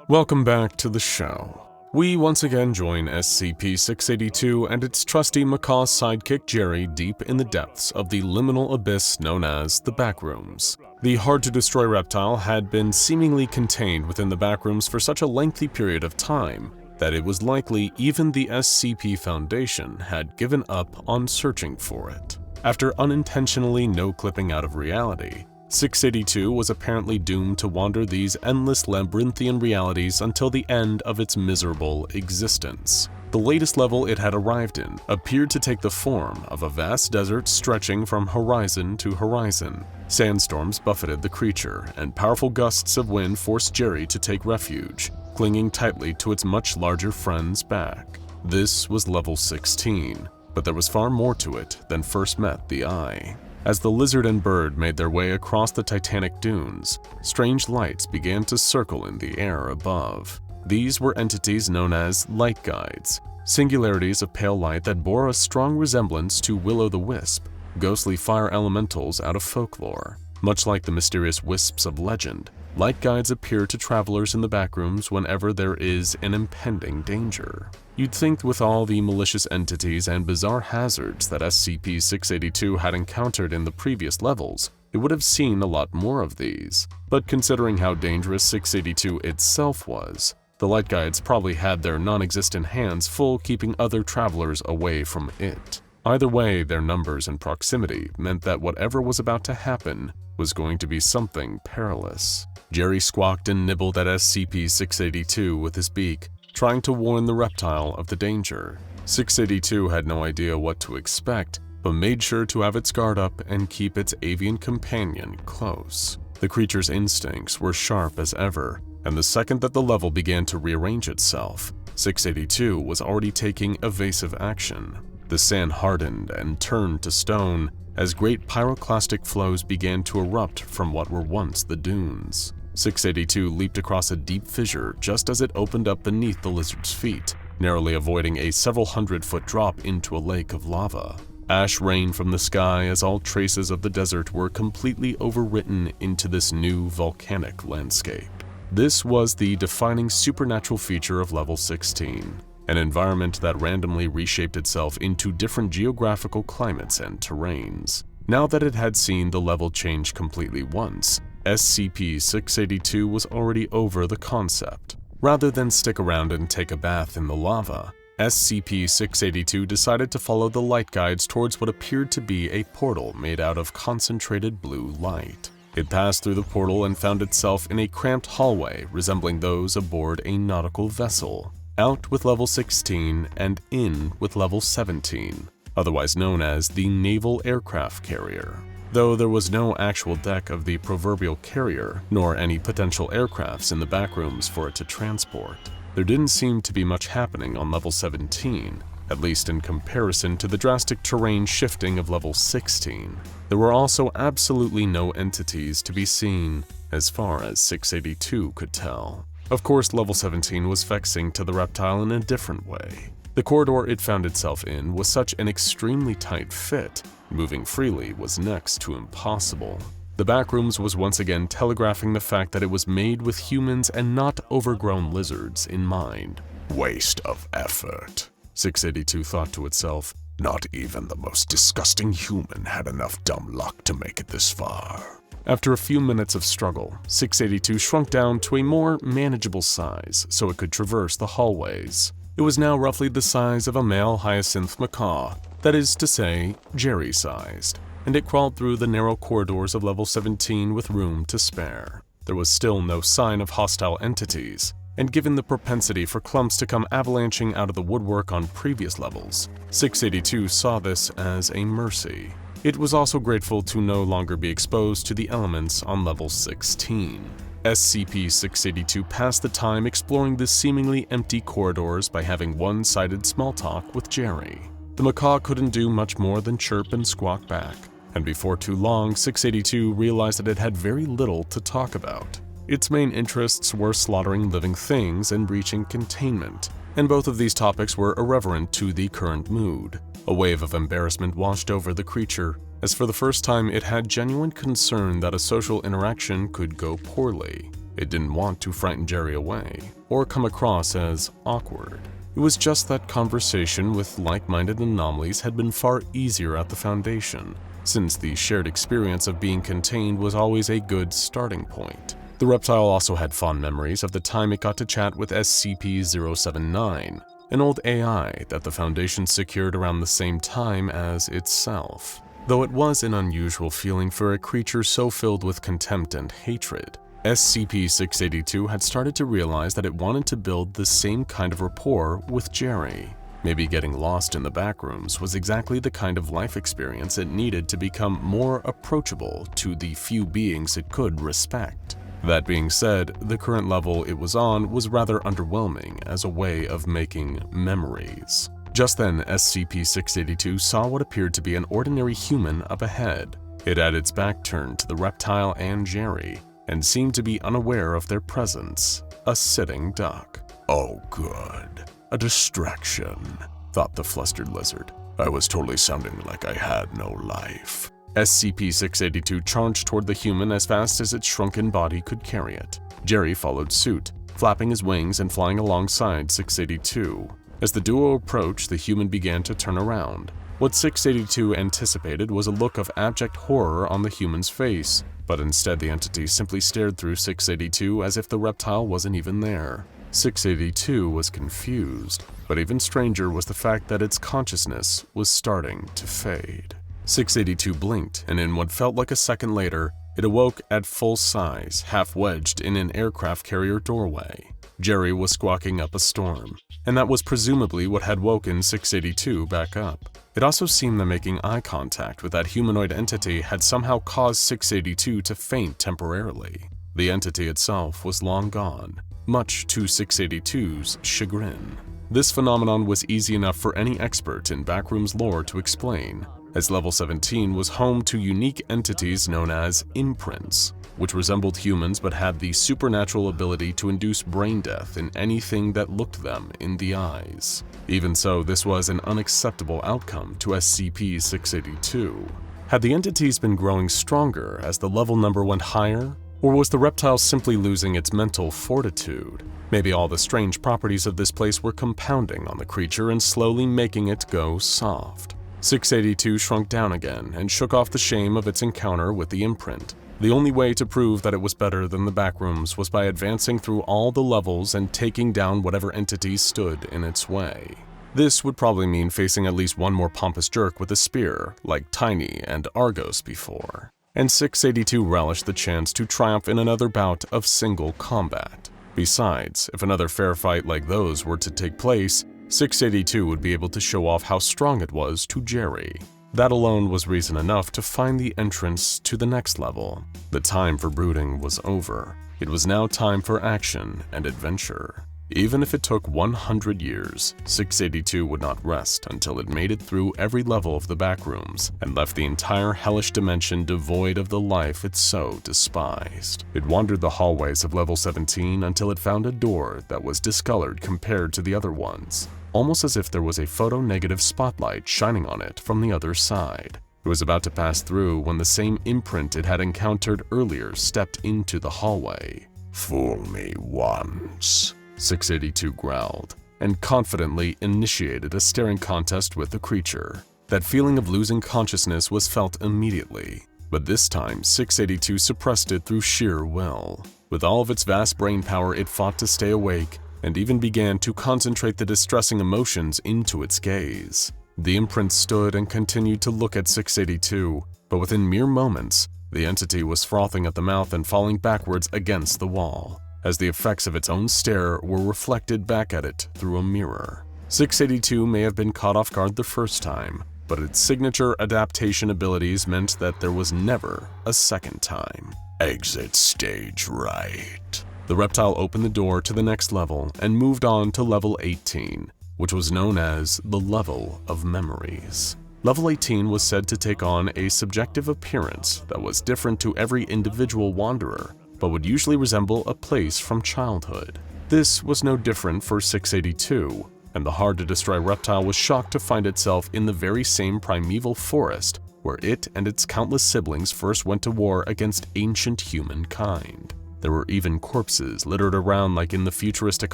Welcome back to the show. We once again join SCP-682 and its trusty macaw sidekick Jerry deep in the depths of the liminal abyss known as the Backrooms. The hard-to-destroy reptile had been seemingly contained within the Backrooms for such a lengthy period of time that it was likely even the SCP Foundation had given up on searching for it. After unintentionally no-clipping out of reality, 682 was apparently doomed to wander these endless labyrinthian realities until the end of its miserable existence. The latest level it had arrived in appeared to take the form of a vast desert stretching from horizon to horizon. Sandstorms buffeted the creature, and powerful gusts of wind forced Jerry to take refuge, clinging tightly to its much larger friend's back. This was level 16, but there was far more to it than first met the eye. As the lizard and bird made their way across the titanic dunes, strange lights began to circle in the air above. These were entities known as light guides, singularities of pale light that bore a strong resemblance to will-o'-the-wisp, ghostly fire elementals out of folklore. Much like the mysterious wisps of legend, light guides appear to travelers in the Backrooms whenever there is an impending danger. You'd think with all the malicious entities and bizarre hazards that SCP-682 had encountered in the previous levels, it would have seen a lot more of these. But considering how dangerous 682 itself was, the light guides probably had their non-existent hands full keeping other travelers away from it. Either way, their numbers and proximity meant that whatever was about to happen was going to be something perilous. Jerry squawked and nibbled at SCP-682 with his beak, trying to warn the reptile of the danger. 682 had no idea what to expect, but made sure to have its guard up and keep its avian companion close. The creature's instincts were sharp as ever, and the second that the level began to rearrange itself, 682 was already taking evasive action. The sand hardened and turned to stone as great pyroclastic flows began to erupt from what were once the dunes. 682 leaped across a deep fissure just as it opened up beneath the lizard's feet, narrowly avoiding a several hundred-foot drop into a lake of lava. Ash rained from the sky as all traces of the desert were completely overwritten into this new volcanic landscape. This was the defining supernatural feature of level 16, an environment that randomly reshaped itself into different geographical climates and terrains. Now that it had seen the level change completely once, SCP-682 was already over the concept. Rather than stick around and take a bath in the lava, SCP-682 decided to follow the light guides towards what appeared to be a portal made out of concentrated blue light. It passed through the portal and found itself in a cramped hallway resembling those aboard a nautical vessel, out with level 16 and in with level 17, otherwise known as the naval aircraft carrier. Though there was no actual deck of the proverbial carrier, nor any potential aircrafts in the Backrooms for it to transport, there didn't seem to be much happening on level 17, at least in comparison to the drastic terrain shifting of level 16. There were also absolutely no entities to be seen, as far as 682 could tell. Of course, level 17 was vexing to the reptile in a different way. The corridor it found itself in was such an extremely tight fit, moving freely was next to impossible. The Backrooms was once again telegraphing the fact that it was made with humans and not overgrown lizards in mind. Waste of effort, 682 thought to itself. Not even the most disgusting human had enough dumb luck to make it this far. After a few minutes of struggle, 682 shrunk down to a more manageable size so it could traverse the hallways. It was now roughly the size of a male hyacinth macaw, that is to say, Jerry-sized, and it crawled through the narrow corridors of level 17 with room to spare. There was still no sign of hostile entities, and given the propensity for clumps to come avalanching out of the woodwork on previous levels, 682 saw this as a mercy. It was also grateful to no longer be exposed to the elements on level 16. SCP-682 passed the time exploring the seemingly empty corridors by having one-sided small talk with Jerry. The macaw couldn't do much more than chirp and squawk back, and before too long, 682 realized that it had very little to talk about. Its main interests were slaughtering living things and breaching containment, and both of these topics were irrelevant to the current mood. A wave of embarrassment washed over the creature, as for the first time it had genuine concern that a social interaction could go poorly. It didn't want to frighten Jerry away or come across as awkward. It was just that conversation with like-minded anomalies had been far easier at the Foundation, since the shared experience of being contained was always a good starting point. The reptile also had fond memories of the time it got to chat with SCP-079, an old AI that the Foundation secured around the same time as itself. Though it was an unusual feeling for a creature so filled with contempt and hatred, SCP-682 had started to realize that it wanted to build the same kind of rapport with Jerry. Maybe getting lost in the Backrooms was exactly the kind of life experience it needed to become more approachable to the few beings it could respect. That being said, the current level it was on was rather underwhelming as a way of making memories. Just then, SCP-682 saw what appeared to be an ordinary human up ahead. It had its back turned to the reptile and Jerry, and seemed to be unaware of their presence, a sitting duck. Oh good. A distraction, thought the flustered lizard. I was totally sounding like I had no life. SCP-682 charged toward the human as fast as its shrunken body could carry it. Jerry followed suit, flapping his wings and flying alongside 682. As the duo approached, the human began to turn around. What 682 anticipated was a look of abject horror on the human's face, but instead the entity simply stared through 682 as if the reptile wasn't even there. 682 was confused, but even stranger was the fact that its consciousness was starting to fade. 682 blinked, and in what felt like a second later, it awoke at full size, half-wedged in an aircraft carrier doorway. Jerry was squawking up a storm, and that was presumably what had woken 682 back up. It also seemed that making eye contact with that humanoid entity had somehow caused 682 to faint temporarily. The entity itself was long gone, much to 682's chagrin. This phenomenon was easy enough for any expert in Backrooms lore to explain, as Level 17 was home to unique entities known as imprints, which resembled humans but had the supernatural ability to induce brain death in anything that looked them in the eyes. Even so, this was an unacceptable outcome to SCP-682. Had the entities been growing stronger as the level number went higher? Or was the reptile simply losing its mental fortitude? Maybe all the strange properties of this place were compounding on the creature and slowly making it go soft. 682 shrunk down again and shook off the shame of its encounter with the imprint. The only way to prove that it was better than the Backrooms was by advancing through all the levels and taking down whatever entities stood in its way. This would probably mean facing at least one more pompous jerk with a spear, like Tiny and Argos before. And 682 relished the chance to triumph in another bout of single combat. Besides, if another fair fight like those were to take place, 682 would be able to show off how strong it was to Jerry. That alone was reason enough to find the entrance to the next level. The time for brooding was over. It was now time for action and adventure. Even if it took 100 years, 682 would not rest until it made it through every level of the Backrooms and left the entire hellish dimension devoid of the life it so despised. It wandered the hallways of level 17 until it found a door that was discolored compared to the other ones, almost as if there was a photo-negative spotlight shining on it from the other side. It was about to pass through when the same imprint it had encountered earlier stepped into the hallway. Fool me once, 682 growled, and confidently initiated a staring contest with the creature. That feeling of losing consciousness was felt immediately, but this time 682 suppressed it through sheer will. With all of its vast brain power, it fought to stay awake, and even began to concentrate the distressing emotions into its gaze. The imprint stood and continued to look at 682, but within mere moments, the entity was frothing at the mouth and falling backwards against the wall, as the effects of its own stare were reflected back at it through a mirror. 682 may have been caught off guard the first time, but its signature adaptation abilities meant that there was never a second time. Exit stage right. The reptile opened the door to the next level and moved on to level 18, which was known as the Level of Memories. Level 18 was said to take on a subjective appearance that was different to every individual wanderer, but would usually resemble a place from childhood. This was no different for 682, and the hard-to-destroy reptile was shocked to find itself in the very same primeval forest where it and its countless siblings first went to war against ancient humankind. There were even corpses littered around like in the futuristic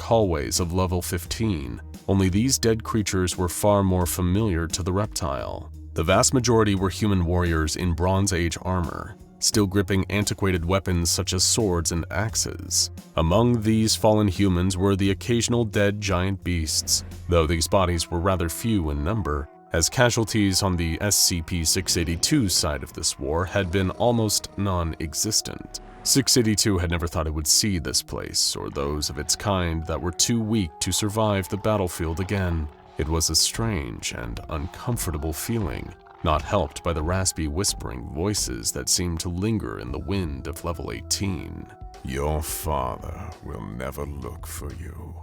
hallways of level 15, only these dead creatures were far more familiar to the reptile. The vast majority were human warriors in Bronze Age armor, still gripping antiquated weapons such as swords and axes. Among these fallen humans were the occasional dead giant beasts, though these bodies were rather few in number, as casualties on the SCP-682 side of this war had been almost non-existent. 682 had never thought it would see this place, or those of its kind that were too weak to survive the battlefield again. It was a strange and uncomfortable feeling, not helped by the raspy whispering voices that seemed to linger in the wind of level 18. Your father will never look for you,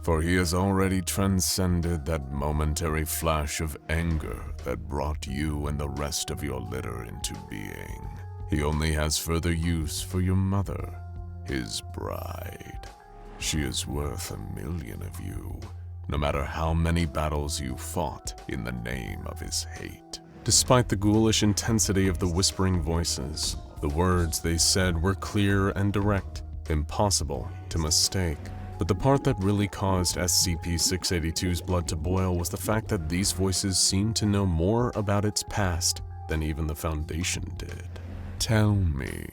for he has already transcended that momentary flash of anger that brought you and the rest of your litter into being. He only has further use for your mother, his bride. She is worth 1,000,000 of you, no matter how many battles you fought in the name of his hate. Despite the ghoulish intensity of the whispering voices, the words they said were clear and direct, impossible to mistake. But the part that really caused SCP-682's blood to boil was the fact that these voices seemed to know more about its past than even the Foundation did. Tell me,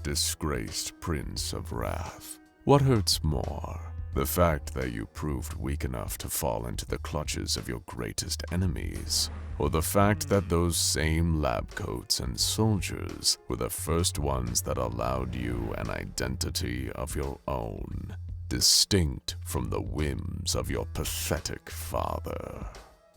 disgraced Prince of Wrath, what hurts more? The fact that you proved weak enough to fall into the clutches of your greatest enemies, or the fact that those same lab coats and soldiers were the first ones that allowed you an identity of your own, distinct from the whims of your pathetic father?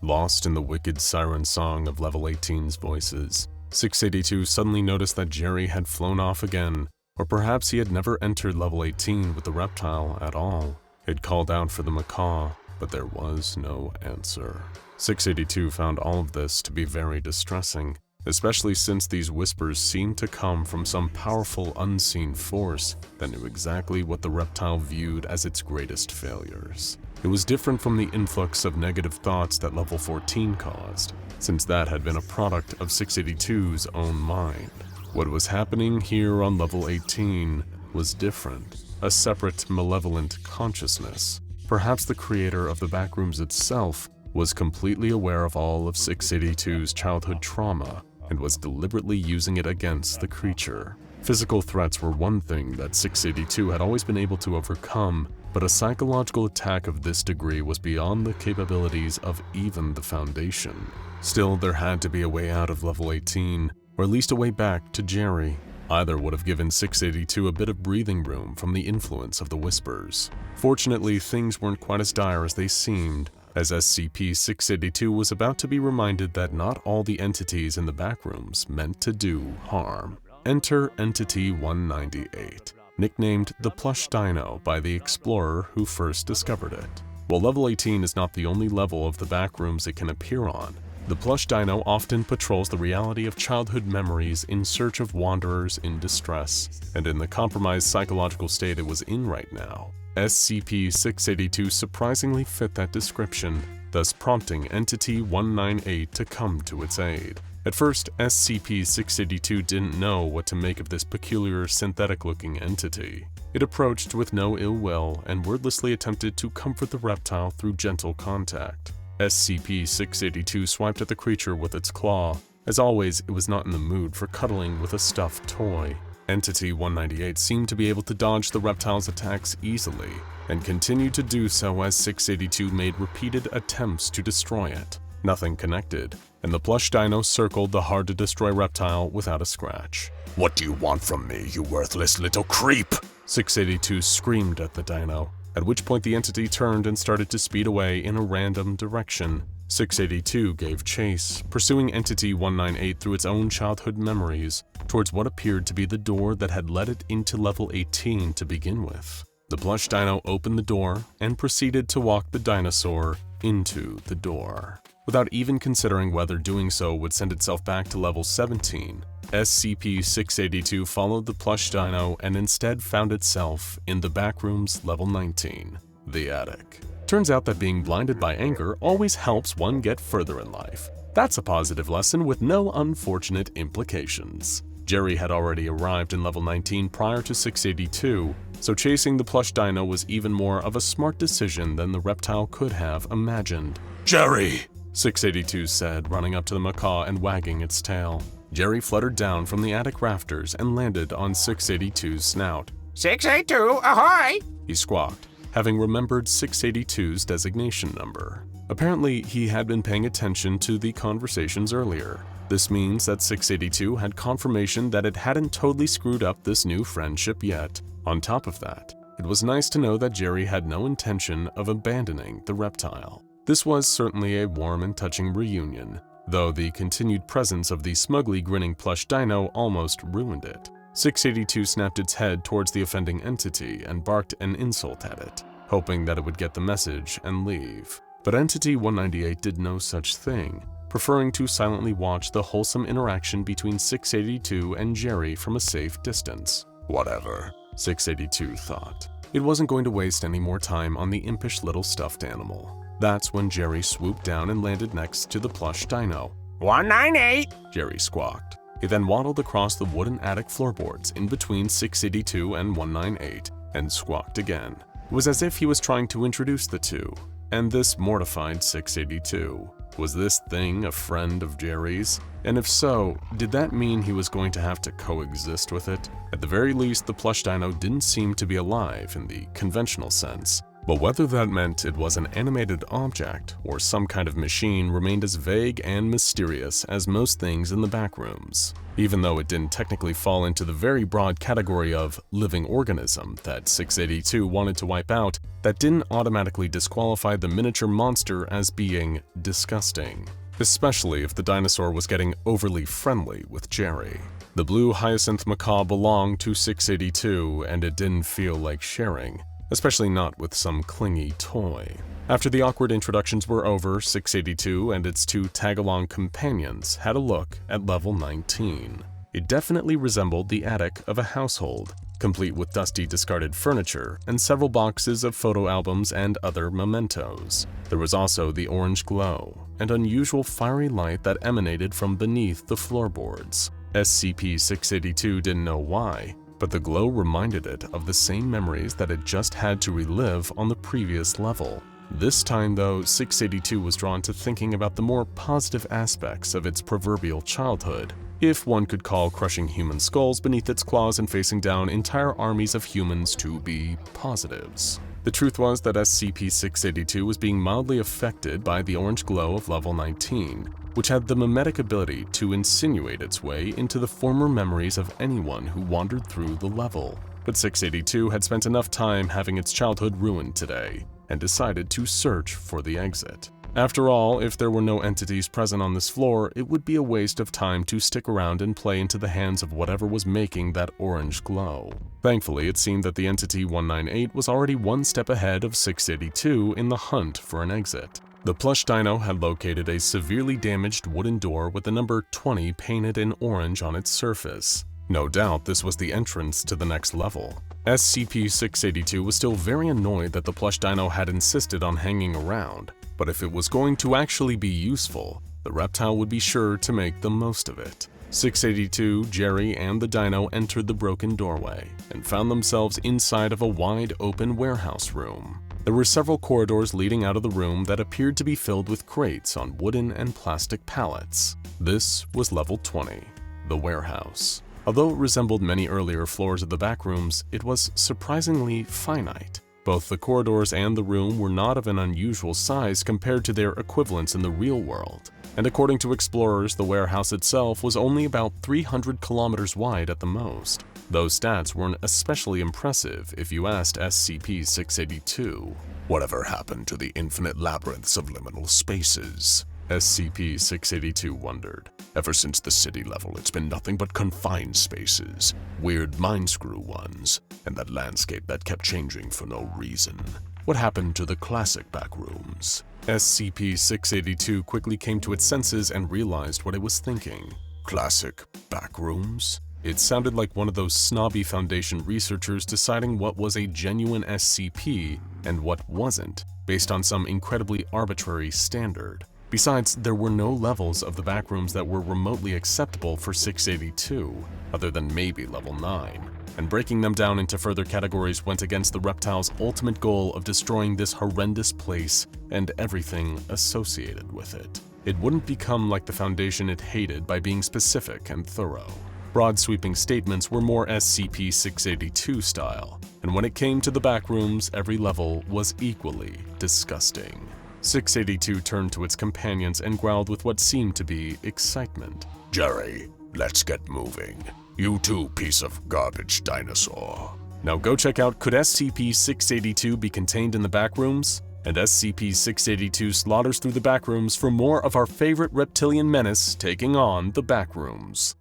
Lost in the wicked siren song of level 18's voices, 682 suddenly noticed that Jerry had flown off again, or perhaps he had never entered level 18 with the reptile at all. It called out for the macaw, but there was no answer. 682 found all of this to be very distressing, especially since these whispers seemed to come from some powerful unseen force that knew exactly what the reptile viewed as its greatest failures. It was different from the influx of negative thoughts that level 14 caused, since that had been a product of 682's own mind. What was happening here on level 18 was different, a separate, malevolent consciousness. Perhaps the creator of the Backrooms itself was completely aware of all of 682's childhood trauma and was deliberately using it against the creature. Physical threats were one thing that 682 had always been able to overcome, but a psychological attack of this degree was beyond the capabilities of even the Foundation. Still, there had to be a way out of level 18, or at least a way back to Jerry. Either would have given 682 a bit of breathing room from the influence of the whispers. Fortunately, things weren't quite as dire as they seemed, as SCP-682 was about to be reminded that not all the entities in the Backrooms meant to do harm. Enter Entity 198, nicknamed the Plush Dino by the explorer who first discovered it. While level 18 is not the only level of the Backrooms it can appear on, the Plush Dino often patrols the reality of childhood memories in search of wanderers in distress, and in the compromised psychological state it was in right now, SCP-682 surprisingly fit that description, thus prompting Entity 198 to come to its aid. At first, SCP-682 didn't know what to make of this peculiar synthetic-looking entity. It approached with no ill will and wordlessly attempted to comfort the reptile through gentle contact. SCP-682 swiped at the creature with its claw. As always, it was not in the mood for cuddling with a stuffed toy. Entity 198 seemed to be able to dodge the reptile's attacks easily, and continued to do so as 682 made repeated attempts to destroy it. Nothing connected, and the Plush Dino circled the hard-to-destroy reptile without a scratch. What do you want from me, you worthless little creep? 682 screamed at the dino, at which point the entity turned and started to speed away in a random direction. 682 gave chase, pursuing Entity 198 through its own childhood memories, towards what appeared to be the door that had led it into level 18 to begin with. The Plush Dino opened the door and proceeded to walk the dinosaur into the door. Without even considering whether doing so would send itself back to level 17, SCP-682 followed the Plush Dino and instead found itself in the Backrooms level 19, the attic. Turns out that being blinded by anger always helps one get further in life. That's a positive lesson with no unfortunate implications. Jerry had already arrived in level 19 prior to 682, so chasing the plush dino was even more of a smart decision than the reptile could have imagined. Jerry! 682 said, running up to the macaw and wagging its tail. Jerry fluttered down from the attic rafters and landed on 682's snout. 682, ahoy! He squawked, having remembered 682's designation number. Apparently, he had been paying attention to the conversations earlier. This means that 682 had confirmation that it hadn't totally screwed up this new friendship yet. On top of that, it was nice to know that Jerry had no intention of abandoning the reptile. This was certainly a warm and touching reunion, though the continued presence of the smugly grinning plush dino almost ruined it. 682 snapped its head towards the offending entity and barked an insult at it, hoping that it would get the message and leave. But Entity 198 did no such thing, preferring to silently watch the wholesome interaction between 682 and Jerry from a safe distance. Whatever, 682 thought. It wasn't going to waste any more time on the impish little stuffed animal. That's when Jerry swooped down and landed next to the plush dino. 198! Jerry squawked. He then waddled across the wooden attic floorboards in between 682 and 198 and squawked again. It was as if he was trying to introduce the two, and this mortified 682. Was this thing a friend of Jerry's? And if so, did that mean he was going to have to coexist with it? At the very least, the plush dino didn't seem to be alive in the conventional sense. But whether that meant it was an animated object or some kind of machine remained as vague and mysterious as most things in the Backrooms. Even though it didn't technically fall into the very broad category of living organism that 682 wanted to wipe out, that didn't automatically disqualify the miniature monster as being disgusting. Especially if the dinosaur was getting overly friendly with Jerry. The blue hyacinth macaw belonged to 682 and it didn't feel like sharing. Especially not with some clingy toy. After the awkward introductions were over, 682 and its two tag-along companions had a look at level 19. It definitely resembled the attic of a household, complete with dusty discarded furniture and several boxes of photo albums and other mementos. There was also the orange glow, and unusual fiery light that emanated from beneath the floorboards. SCP-682 didn't know why, but the glow reminded it of the same memories that it just had to relive on the previous level. This time though, 682 was drawn to thinking about the more positive aspects of its proverbial childhood, if one could call crushing human skulls beneath its claws and facing down entire armies of humans to be positives. The truth was that SCP-682 was being mildly affected by the orange glow of level 19, which had the mimetic ability to insinuate its way into the former memories of anyone who wandered through the level. But 682 had spent enough time having its childhood ruined today, and decided to search for the exit. After all, if there were no entities present on this floor, it would be a waste of time to stick around and play into the hands of whatever was making that orange glow. Thankfully, it seemed that the Entity 198 was already one step ahead of 682 in the hunt for an exit. The plush dino had located a severely damaged wooden door with the number 20 painted in orange on its surface. No doubt this was the entrance to the next level. SCP-682 was still very annoyed that the plush dino had insisted on hanging around, but if it was going to actually be useful, the reptile would be sure to make the most of it. 682, Jerry, and the dino entered the broken doorway and found themselves inside of a wide open warehouse room. There were several corridors leading out of the room that appeared to be filled with crates on wooden and plastic pallets. This was level 20, the warehouse. Although it resembled many earlier floors of the Backrooms, it was surprisingly finite. Both the corridors and the room were not of an unusual size compared to their equivalents in the real world. And according to explorers, the warehouse itself was only about 300 kilometers wide at the most. Those stats weren't especially impressive if you asked SCP-682. Whatever happened to the infinite labyrinths of liminal spaces? SCP-682 wondered. Ever since the city level, it's been nothing but confined spaces, weird mind-screw ones, and that landscape that kept changing for no reason. What happened to the classic Backrooms? SCP-682 quickly came to its senses and realized what it was thinking. Classic Backrooms? It sounded like one of those snobby Foundation researchers deciding what was a genuine SCP and what wasn't, based on some incredibly arbitrary standard. Besides, there were no levels of the Backrooms that were remotely acceptable for 682, other than maybe level 9, and breaking them down into further categories went against the Reptile's ultimate goal of destroying this horrendous place and everything associated with it. It wouldn't become like the Foundation it hated by being specific and thorough. Broad sweeping statements were more SCP-682 style, and when it came to the Backrooms, every level was equally disgusting. 682 turned to its companions and growled with what seemed to be excitement. Jerry, let's get moving. You too, piece of garbage dinosaur. Now go check out Could SCP-682 Be Contained in the Backrooms? And SCP-682 slaughters through the Backrooms for more of our favorite reptilian menace taking on the Backrooms.